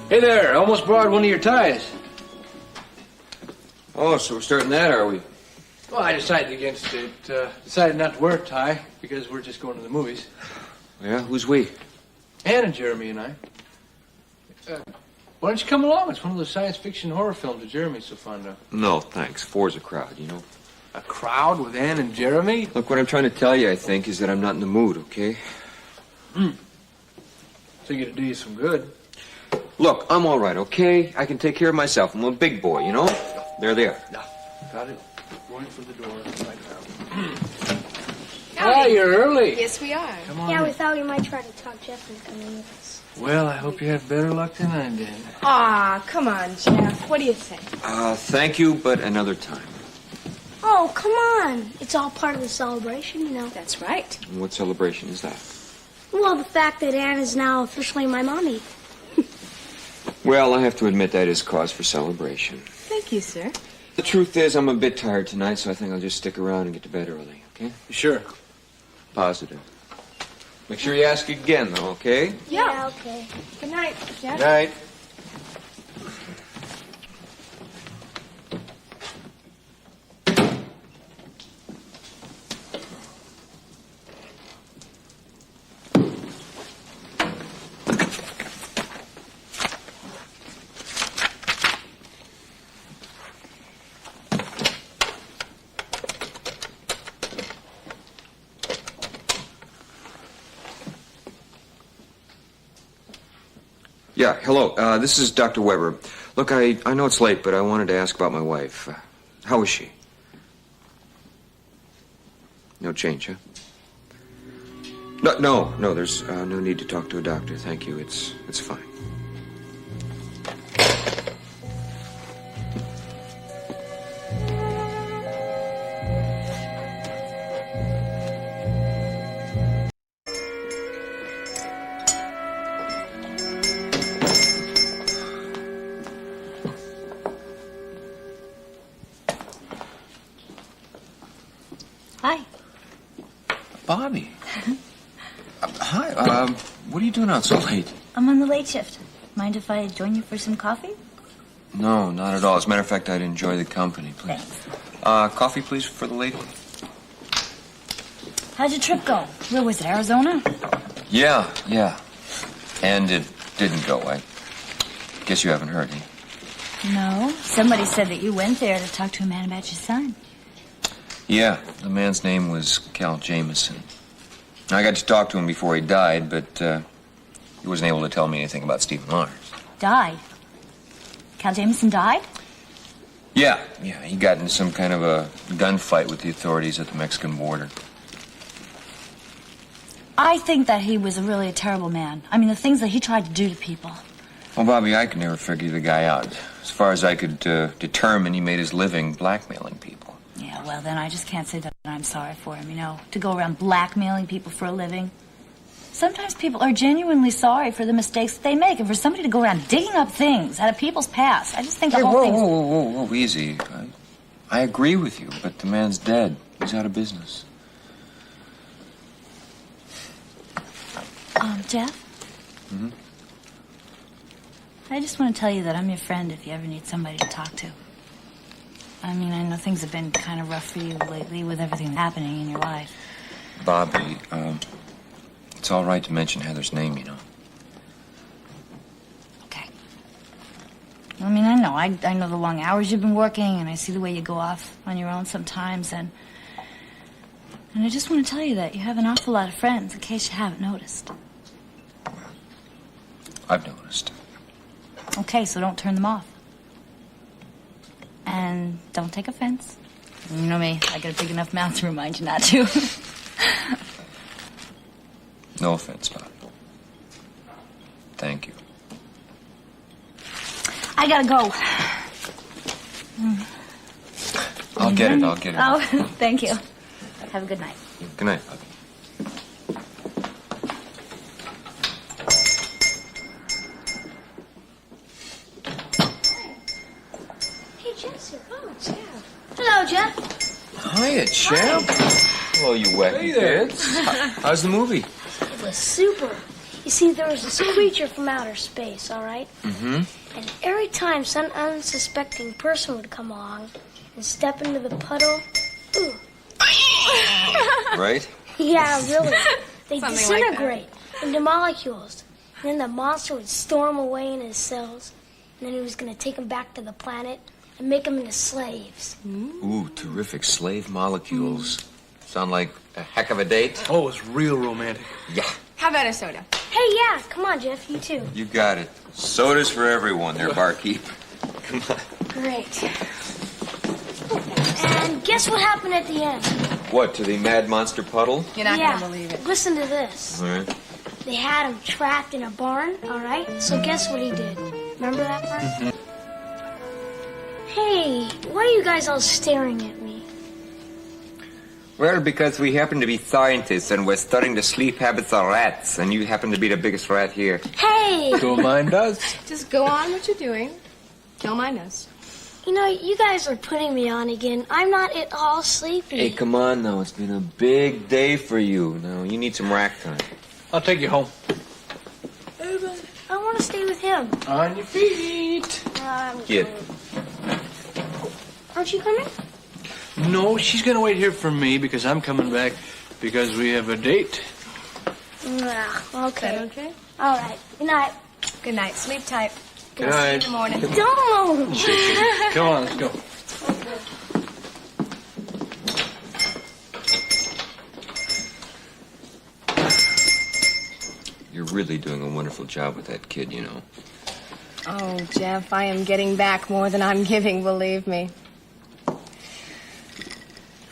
Hey there, I almost borrowed one of your ties. Oh, so we're starting that, are we? Well, I decided against it. Decided not to wear a tie because we're just going to the movies. Yeah, who's we? Ann and Jeremy and I. Why don't you come along? It's one of those science fiction horror films that Jeremy's so fond of. No, thanks. Four's a crowd, you know. A crowd with Ann and Jeremy? Look, what I'm trying to tell you, I think, is that I'm not in the mood, okay? Think it'd do you some good. Look, I'm all right, okay? I can take care of myself. I'm a big boy, you know? There they are. No, got it. Going for the door right now. Oh, you're early. Yes, we are. Come on. Yeah, we thought we might try to talk Jeff into coming with us. Well, I hope you had better luck than I did. Aw, come on, Jeff. What do you think? Thank you, but another time. Oh, come on. It's all part of the celebration, you know. That's right. And what celebration is that? Well, the fact that Ann is now officially my mommy. Well, I have to admit that is cause for celebration. Thank you, sir. The truth is, I'm a bit tired tonight, so I think I'll just stick around and get to bed early, okay? Sure. Positive. Make sure you ask again, though, okay? Yeah, okay. Good night, Jeff. Night. Yeah, hello. This is Dr. Weber. Look, I know it's late, but I wanted to ask about my wife. How is she? No change, huh? No, there's no need to talk to a doctor. Thank you. It's fine. Hi. Bobbie. Hi. What are you doing out so late? I'm on the late shift. Mind if I join you for some coffee? No, not at all. As a matter of fact, I'd enjoy the company, please. Thanks. Coffee, please, for the lady. How'd your trip go? Where was it, Arizona? Yeah. And it didn't go. I guess you haven't heard, eh? No. Somebody said that you went there to talk to a man about your son. Yeah, the man's name was Cal Jameson. I got to talk to him before he died, but he wasn't able to tell me anything about Stephen Lars. Died? Cal Jameson died? Yeah, he got into some kind of a gunfight with the authorities at the Mexican border. I think that he was really a terrible man. I mean, the things that he tried to do to people. Well, Bobbie, I could never figure the guy out. As far as I could determine, he made his living blackmailing people. Yeah, well, then I just can't say that I'm sorry for him, you know, to go around blackmailing people for a living. Sometimes people are genuinely sorry for the mistakes that they make, and for somebody to go around digging up things out of people's past, I just think the whole thing. Whoa, easy. I agree with you, but the man's dead. He's out of business. Jeff? Mm-hmm? I just want to tell you that I'm your friend if you ever need somebody to talk to. I mean, I know things have been kind of rough for you lately with everything happening in your life. Bobbie, it's all right to mention Heather's name, you know. Okay. I mean, I know the long hours you've been working, and I see the way you go off on your own sometimes, and I just want to tell you that you have an awful lot of friends, in case you haven't noticed. I've noticed. Okay, so don't turn them off. And don't take offense. You know me, I got a big enough mouth to remind you not to. No offense, Bob. Thank you. I gotta go. I'll get it. Oh, thank you. Have a good night. Good night, Bobbie. Hey, Jeff's here. Oh, Jeff. Hello, Jeff. Hiya, champ. Hello, you wacky Hey there. kids. How's the movie? It was super. You see, there was this creature from outer space, all right? Mm-hmm. And every time some unsuspecting person would come along and step into the puddle, ooh. Right? Yeah, really. They'd Something disintegrate into molecules. And then the monster would storm away in his cells. And then he was going to take them back to the planet and make them into slaves. Ooh, terrific slave molecules. Sound like a heck of a date? Oh, it's real romantic. Yeah. How about a soda? Hey, yeah, come on, Jeff, you too. You got it. Sodas for everyone there, barkeep. Come on. Great. And guess what happened at the end? What, to the mad monster puddle? You're not yeah, gonna believe it. listen to this. All right. They had him trapped in a barn, all right? So guess what he did? Remember that part? Hey, why are you guys all staring at me? Well, because we happen to be scientists and we're studying the sleep habits of rats, and you happen to be the biggest rat here. Hey! Don't mind us. Just go on what you're doing. Don't mind us. You know, you guys are putting me on again. I'm not at all sleepy. Hey, come on now. It's been a big day for you. Now, you need some rack time. I'll take you home. I want to stay with him. On your feet. Get. Aren't you coming? No, she's gonna wait here for me because I'm coming back because we have a date. Okay. Okay. All right. Good night. Good night. Sleep tight. Good night. In the morning. Don't! Come on, let's go. You're really doing a wonderful job with that kid, you know. Oh, Jeff, I am getting back more than I'm giving, believe me.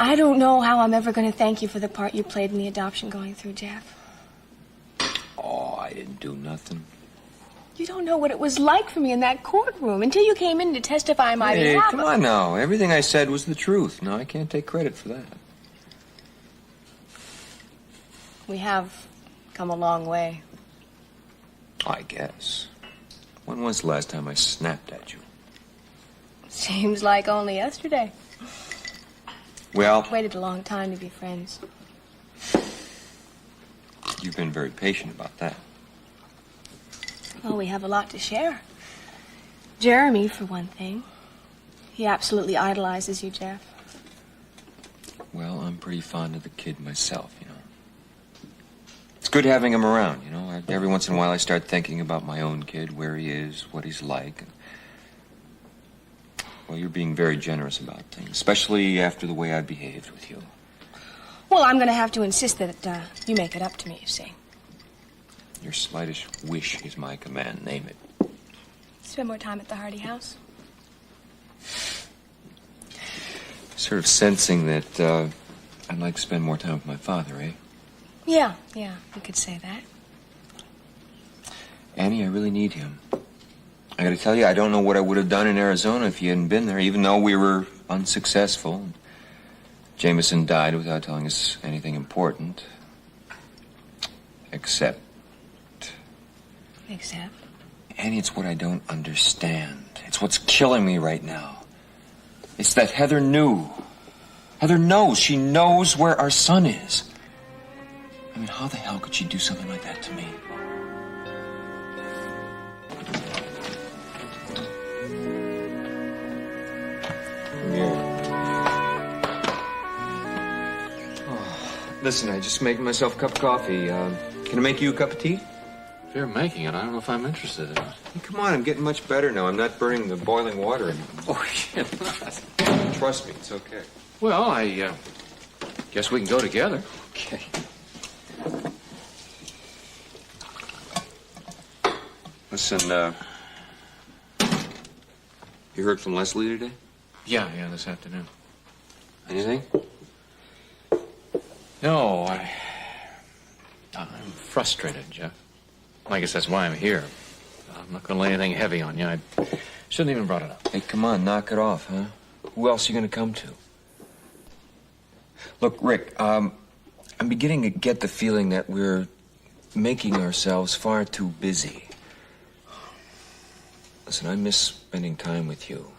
I don't know how I'm ever going to thank you for the part you played in the adoption going through, Jeff. Oh, I didn't do nothing. You don't know what it was like for me in that courtroom until you came in to testify on my Hey, behalf. come on now. Everything I said was the truth. No, I can't take credit for that. We have come a long way. I guess. When was the last time I snapped at you? Seems like only yesterday. Well, Waited a long time to be friends. you've been very patient about that. Well, we have a lot to share. Jeremy, for one thing. He absolutely idolizes you, Jeff. Well, I'm pretty fond of the kid myself, you know. It's good having him around, you know. Every once in a while I start thinking about my own kid, where he is, what he's like. Well, you're being very generous about things, especially after the way I behaved with you. Well, I'm going to have to insist that you make it up to me, you see. Your slightest wish is my command. Name it. Spend more time at the Hardy house. Sort of sensing that I'd like to spend more time with my father, eh? Yeah, you could say that. Annie, I really need him. I gotta tell you, I don't know what I would have done in Arizona if he hadn't been there, even though we were unsuccessful. Jameson died without telling us anything important. Except... Annie, it's what I don't understand. It's what's killing me right now. It's that Heather knew. Heather knows. She knows where our son is. I mean, how the hell could she do something like that to me? Listen, I just made myself a cup of coffee. Can I make you a cup of tea? If you're making it, I don't know if I'm interested in it. Hey, come on, I'm getting much better now. I'm not burning the boiling water anymore. Oh, you're not. Trust me, it's okay. Well, I guess we can go together. Okay. Listen, you heard from Leslie today? Yeah, this afternoon. Anything? No, I'm frustrated, Jeff. I guess that's why I'm here. I'm not going to lay anything heavy on you. I shouldn't even brought it up. Hey, come on, knock it off, huh? Who else are you going to come to? Look, Rick, I'm beginning to get the feeling that we're making ourselves far too busy. Listen, I miss spending time with you.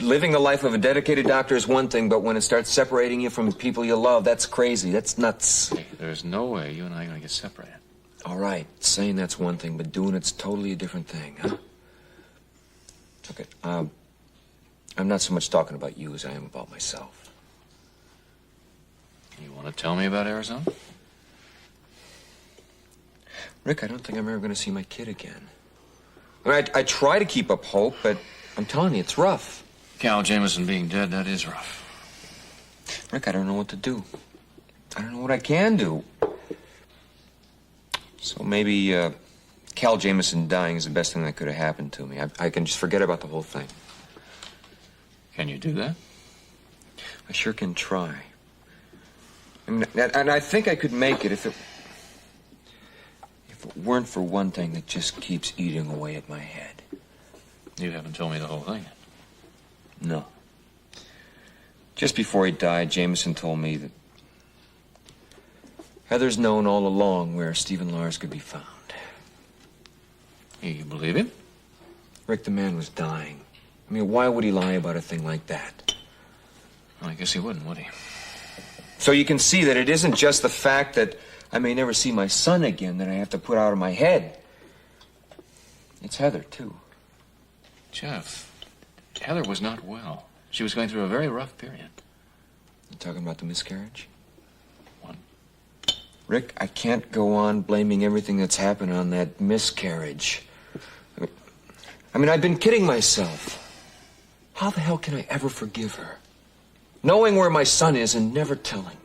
Living the life of a dedicated doctor is one thing, but when it starts separating you from the people you love, that's crazy. That's nuts. Hey, there's no way you and I are going to get separated. All right, saying that's one thing, but doing it's totally a different thing, huh? Okay, I'm not so much talking about you as I am about myself. You want to tell me about Arizona? Rick, I don't think I'm ever going to see my kid again. I mean, I try to keep up hope, but I'm telling you, it's rough. Cal Jameson being dead, that is rough. Rick, I don't know what to do. I don't know what I can do. So maybe Cal Jameson dying is the best thing that could have happened to me. I can just forget about the whole thing. Can you do that? I sure can try. I mean, and I think I could make it if it weren't for one thing that just keeps eating away at my head. You haven't told me the whole thing yet. No. Just before he died, Jameson told me that Heather's known all along where Stephen Lars could be found. You believe him? Rick, the man was dying. I mean, why would he lie about a thing like that? Well, I guess he wouldn't, would he? So you can see that it isn't just the fact that I may never see my son again that I have to put out of my head. It's Heather, too. Jeff, Heather was not well. She was going through a very rough period. You talking about the miscarriage? What? Rick, I can't go on blaming everything that's happened on that miscarriage. I mean, I've been kidding myself. How the hell can I ever forgive her? Knowing where my son is and never telling